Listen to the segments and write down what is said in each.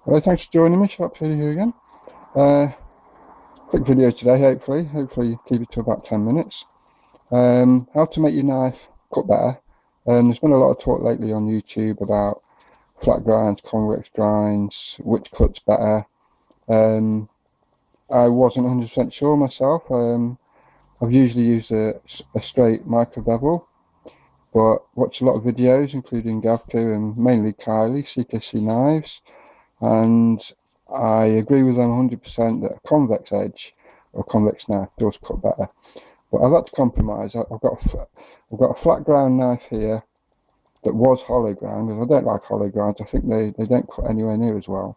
Hello, thanks for joining me. Sharpening here again. Uh, Quick video today, hopefully keep it to about 10 minutes. How to make your knife cut better. There's been a lot of talk lately on YouTube about flat grinds, convex grinds, which cuts better. I wasn't 100% sure myself. I've usually used a straight micro bevel, but watched a lot of videos including Gavko and mainly Kylie, CKC knives, and I agree with them 100% that a convex edge or a convex knife does cut better. But I've had to compromise. I've got a flat ground knife here that was hollow ground, and I don't like hollow grounds. I think they don't cut anywhere near as well.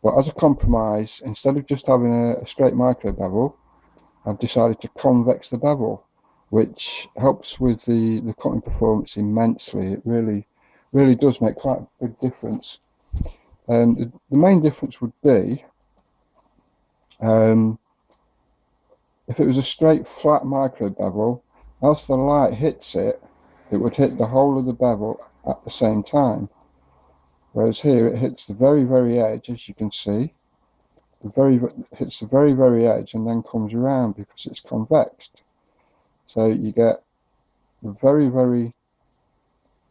But as a compromise, instead of just having a straight micro bevel, I've decided to convex the bevel, which helps with the cutting performance immensely. It really does make quite a big difference. The main difference would be if it was a straight flat micro bevel, as the light hits it, it would hit the whole of the bevel at the same time. Whereas here it hits the very edge, as you can see. Hits the very edge and then comes around because it's convexed. So you get the very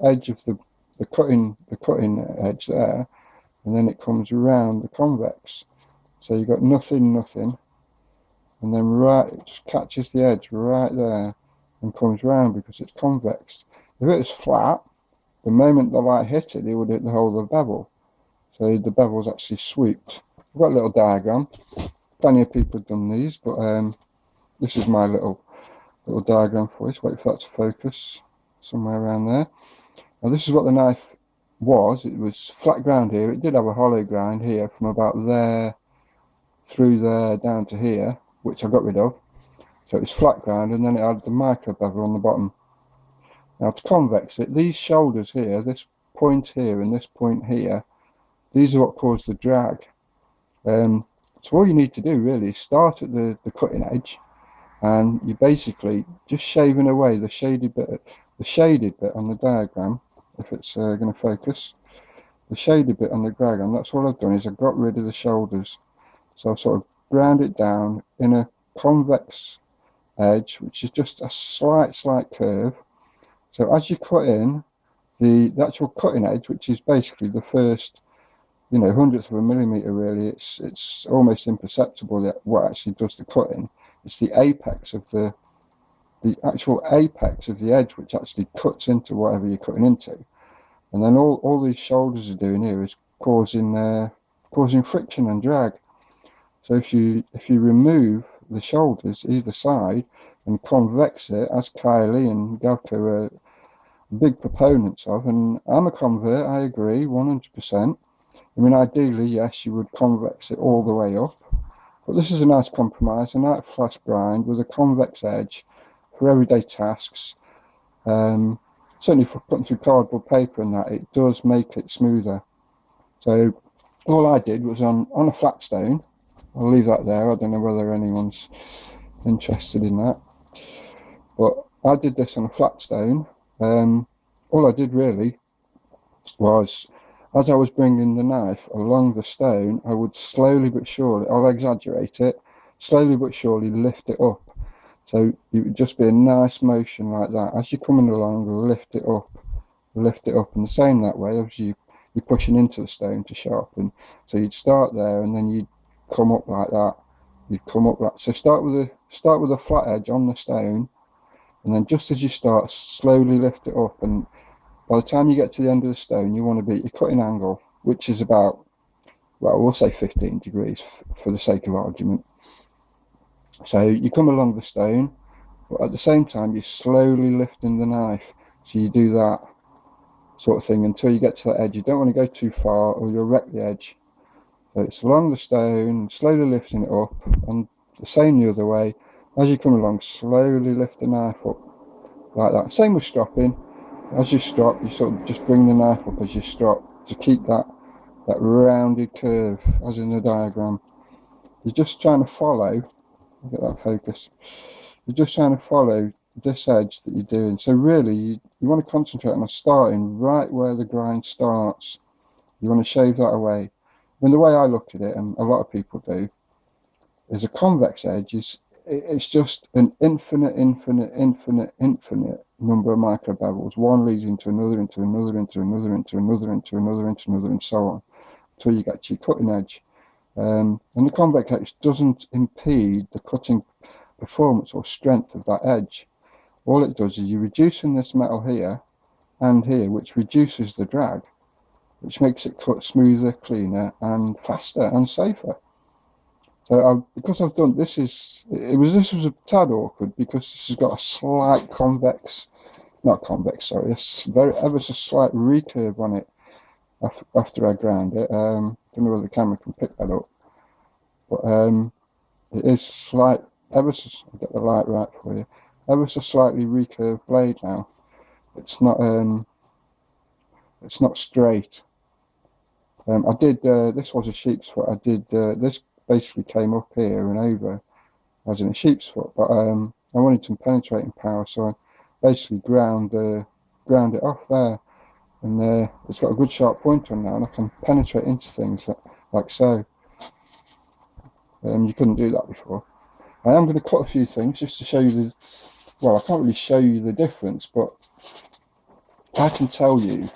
edge of the cutting edge there, and then it comes around the convex. So you've got nothing, and then it just catches the edge right there and comes round because it's convex. If it was flat, the moment the light hit it, it would hit the whole of the bevel. So the bevel's actually swooped. I've got a little diagram. Plenty of people have done these, but this is my little diagram for you. Just wait for that to focus somewhere around there. Now this is what the knife was. It was flat ground here. It did have a hollow ground here from about there through there down to here, which I got rid of. So it was flat ground, and then it had the micro bevel on the bottom. Now to convex it, these shoulders here, this point here and this point here, these are what cause the drag. So all you need to do really is start at the cutting edge, and you're basically just shaving away the shaded bit on the diagram, if it's going to focus. The shaded bit on the diagram, that's all I've done, is I've got rid of the shoulders. So I've sort of ground it down in a convex edge, which is just a slight curve. So as you cut in, the actual cutting edge, which is basically the first, hundredth of a millimeter, really, it's almost imperceptible that what actually does the cutting. It's the apex of the actual apex of the edge, which actually cuts into whatever you're cutting into. And then all these shoulders are doing here is causing friction and drag. So if you remove the shoulders either side and convex it, as Kylie and Gavko are big proponents of, and I'm a convert, I agree 100%. I mean, ideally, yes, you would convex it all the way up, but this is a nice compromise, a nice flat grind with a convex edge for everyday tasks. Certainly for putting through cardboard paper and that, it does make it smoother. So all I did was on a flat stone. I'll leave that there. I don't know whether anyone's interested in that, but I did this on a flat stone. All I did really was, as I was bringing the knife along the stone, I would slowly but surely, I'll exaggerate it, slowly but surely lift it up. So it would just be a nice motion like that. As you're coming along, lift it up, and the same that way, obviously you're pushing into the stone to sharpen. So you'd start there, and then you'd come up like that. So start with a flat edge on the stone, and then just as you start, slowly lift it up, and by the time you get to the end of the stone, you want to be at your cutting angle, which is about, well, we'll say 15 degrees for the sake of argument. So you come along the stone, but at the same time you're slowly lifting the knife. So you do that sort of thing until you get to that edge. You don't want to go too far or you'll wreck the edge. So it's along the stone, slowly lifting it up, and the same the other way. As you come along, slowly lift the knife up like that. Same with stropping. As you strop, you sort of just bring the knife up as you strop to keep that rounded curve, as in the diagram. You're just trying to follow. Look at that focus. You're just trying to follow this edge that you're doing. So really, you want to concentrate on starting right where the grind starts. You want to shave that away. mean, the way I look at it, and a lot of people do, is a convex edge it's just an infinite number of micro bevels. One leads into another, into another, into another, into another, into another, into another, and so on, until you get to your cutting edge. And the convex edge doesn't impede the cutting performance or strength of that edge. All it does is you're reducing this metal here and here, which reduces the drag, which makes it cut smoother, cleaner, and faster and safer. So because I've done this was a tad awkward because this has got a slight ever so slight recurve on it after I ground it. Don't know whether the camera can pick that up, but it is slight, I'll get the light right for you, ever so slightly recurved blade now. It's not straight. I did this was a sheep's foot. I did this basically came up here and over as in a sheep's foot, but I wanted some penetrating power, so I basically ground it off there, and it's got a good sharp point on now, and I can penetrate into things like so. You couldn't do that before. I am going to cut a few things just to show you I can't really show you the difference, but I can tell you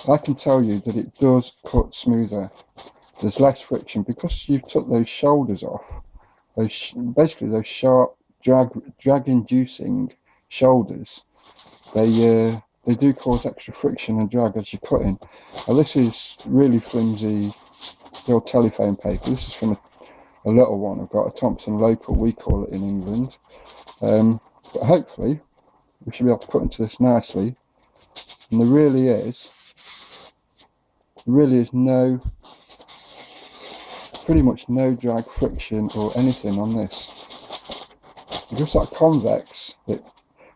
that it does cut smoother. There's less friction because you took those shoulders off. Basically those sharp drag-inducing shoulders. They do cause extra friction and drag as you're cutting. Now this is really flimsy, the old telephone paper. This is from a little one I've got, a Thompson Local, we call it in England. But hopefully we should be able to cut into this nicely. And there really is pretty much no drag, friction or anything on this. Because that convex,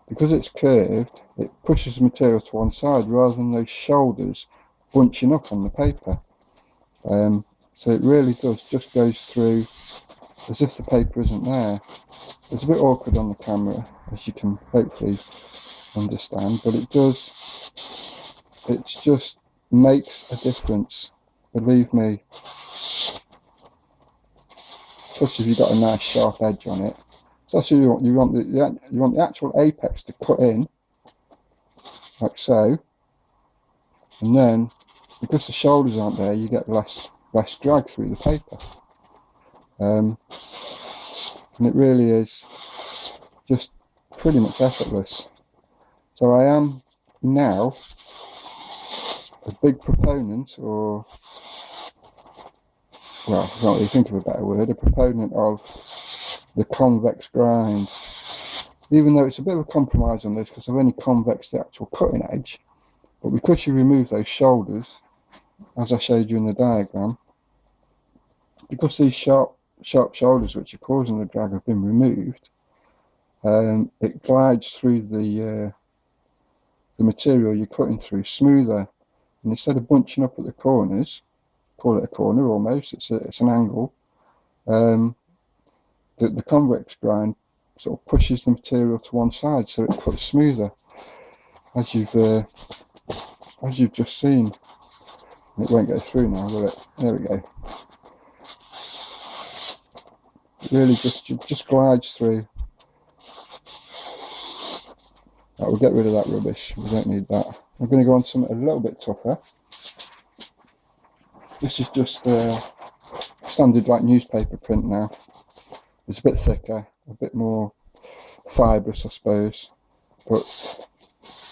because it's curved, it pushes the material to one side rather than those shoulders bunching up on the paper. So it really just goes through as if the paper isn't there. It's a bit awkward on the camera, as you can hopefully understand, but it just makes a difference, believe me. Especially if you've got a nice sharp edge on it. So that's what you want the actual apex to cut in, like so, and then because the shoulders aren't there, you get less drag through the paper, and it really is just pretty much effortless. So I am now a big proponent, or well, I can't really think of a better word, a proponent of the convex grind. Even though it's a bit of a compromise on this because I've only convexed the actual cutting edge, but because you remove those shoulders, as I showed you in the diagram, because these sharp shoulders which are causing the drag have been removed, it glides through the material you're cutting through smoother, and instead of bunching up at the corners, call it a corner almost, it's an angle, the convex grind sort of pushes the material to one side so it cuts smoother, as you've just seen. It won't go through now, will it? There we go. It really just glides through. Right, we'll get rid of that rubbish, we don't need that. I'm going to go on something a little bit tougher. This is just standard like newspaper print now. It's a bit thicker, a bit more fibrous I suppose, but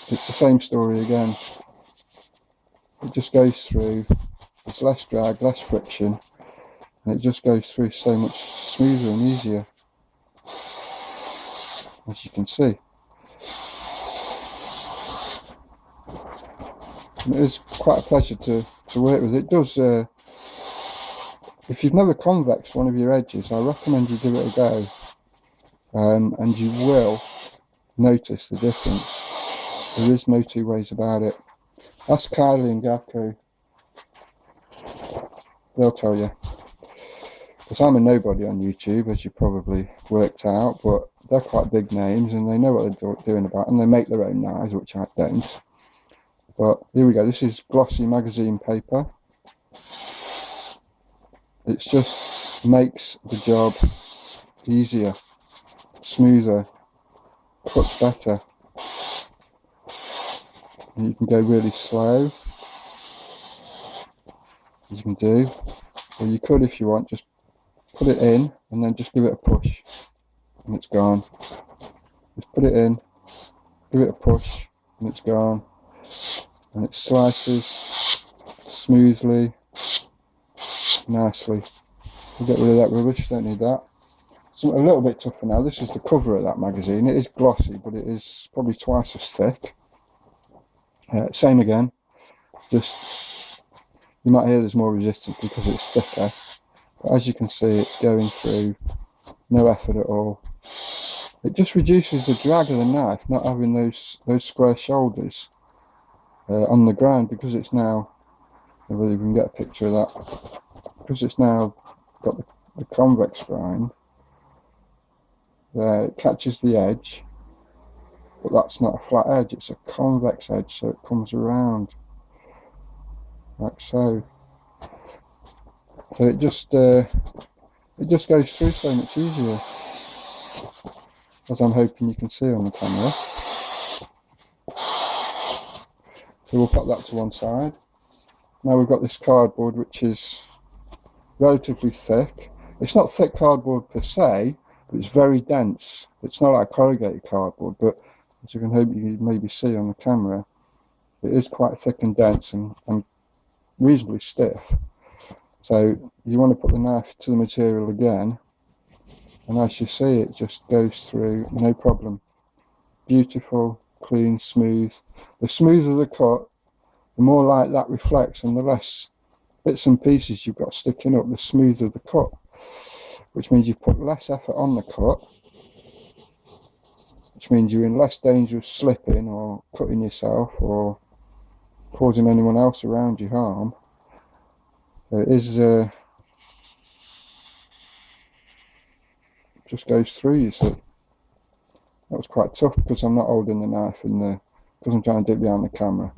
it's the same story again. It just goes through, there's less drag, less friction, and it just goes through so much smoother and easier, as you can see. And it is quite a pleasure to work with. It does, if you've never convexed one of your edges, I recommend you give it a go, and you will notice the difference. There is no two ways about it. Ask Kylie and Gavko, they'll tell you. Because I'm a nobody on YouTube, as you probably worked out, but they're quite big names and they know what they're doing about it, and they make their own knives, which I don't. But here we go, this is glossy magazine paper. it just makes the job easier, smoother, cuts better. And you can go really slow, as you can do, or you could, if you want, just put it in and then just give it a push and it's gone. Just put it in, give it a push and it's gone, and it slices smoothly, nicely. We'll get rid of that rubbish, don't need that. So a little bit tougher now. This is the cover of that magazine. It is glossy, but it is probably twice as thick. Same again, just you might hear there's more resistance because it's thicker, but as you can see, it's going through, no effort at all. It just reduces the drag of the knife, not having those square shoulders on the ground, because it's now, if we can get a picture of that, because it's now got the convex grind there. It catches the edge, but that's not a flat edge, it's a convex edge, so it comes around like so. So it just goes through so much easier, as I'm hoping you can see on the camera. So we'll put that to one side. Now we've got this cardboard, which is relatively thick. It's not thick cardboard per se, but it's very dense. It's not like corrugated cardboard, but as you can hope you maybe see on the camera, it is quite thick and dense and reasonably stiff. So you want to put the knife to the material again, and as you see, it just goes through no problem. Beautiful, clean, smooth. The smoother the cut, the more light that reflects, and the less bits and pieces you've got sticking up, the smoother the cut, which means you've put less effort on the cut, which means you're in less danger of slipping or cutting yourself or causing anyone else around you harm. It is just goes through, you see. That was quite tough because I'm not holding the knife because I'm trying to do it behind the camera.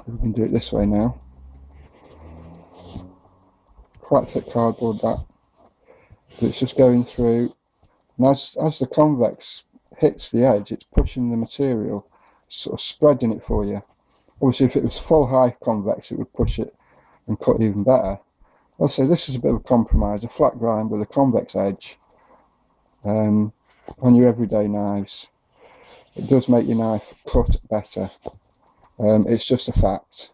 We can do it this way now. Quite thick cardboard that, but it's just going through, and as the convex hits the edge, it's pushing the material, sort of spreading it for you. Obviously if it was full high convex, it would push it and cut even better. Also, this is a bit of a compromise, a flat grind with a convex edge on your everyday knives. It does make your knife cut better. It's just a fact.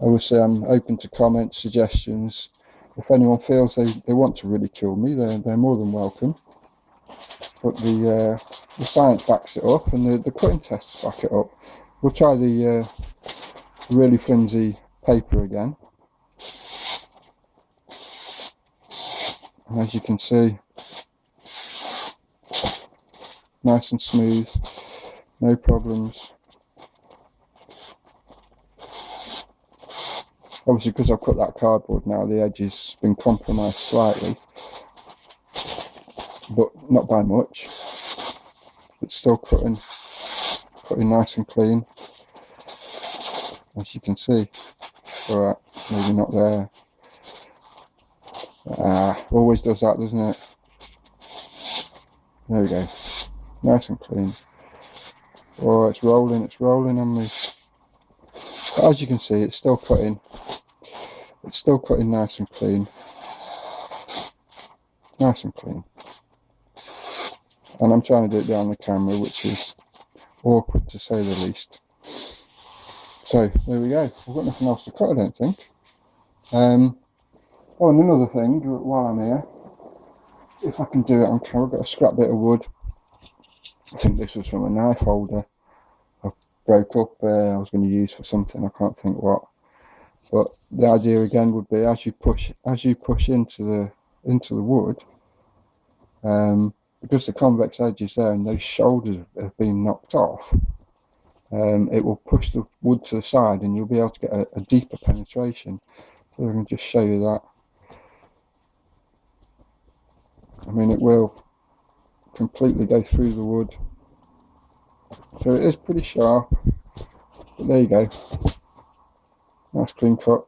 Obviously I'm open to comments, suggestions. If anyone feels they want to ridicule me, they're more than welcome. But the science backs it up, and the cutting tests back it up. We'll try the really flimsy paper again. And as you can see, nice and smooth, no problems. Obviously because I've cut that cardboard now, the edge has been compromised slightly, but not by much. It's still cutting nice and clean, as you can see. Alright, maybe not there. Always does that, doesn't it? There we go, nice and clean. Oh, it's rolling on me. But as you can see, it's still cutting. It's still cutting nice and clean. Nice and clean. And I'm trying to do it behind the camera, which is awkward to say the least. So, there we go. I've got nothing else to cut, I don't think. Oh, and another thing, while I'm here, if I can do it on camera, I've got a scrap bit of wood. I think this was from a knife holder I broke up, I was going to use for something, I can't think what. But the idea again would be, as you push into the wood, because the convex edge is there and those shoulders have been knocked off, it will push the wood to the side and you'll be able to get a deeper penetration. So I can just show you that. I mean, it will completely go through the wood. So it is pretty sharp, but there you go. Nice clean cut.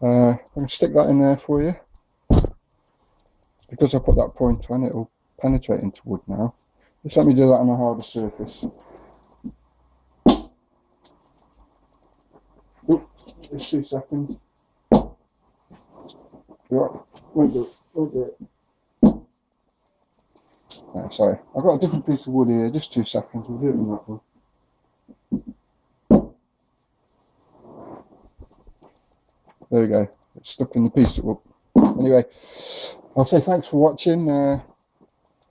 I can stick that in there for you. Because I put that point on, it will penetrate into wood now. Just let me do that on a harder surface. Oop, just 2 seconds. Yeah, won't do it. No, sorry, I've got a different piece of wood here, just 2 seconds, we'll do it in that one. There we go, it's stuck in the piece of wood. Anyway, I'll say thanks for watching.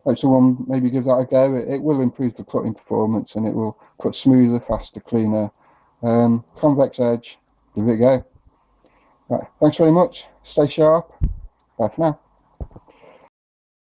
Hope someone maybe give that a go. It will improve the cutting performance and it will cut smoother, faster, cleaner. Convex edge, give it a go. Right, thanks very much, stay sharp, bye for now.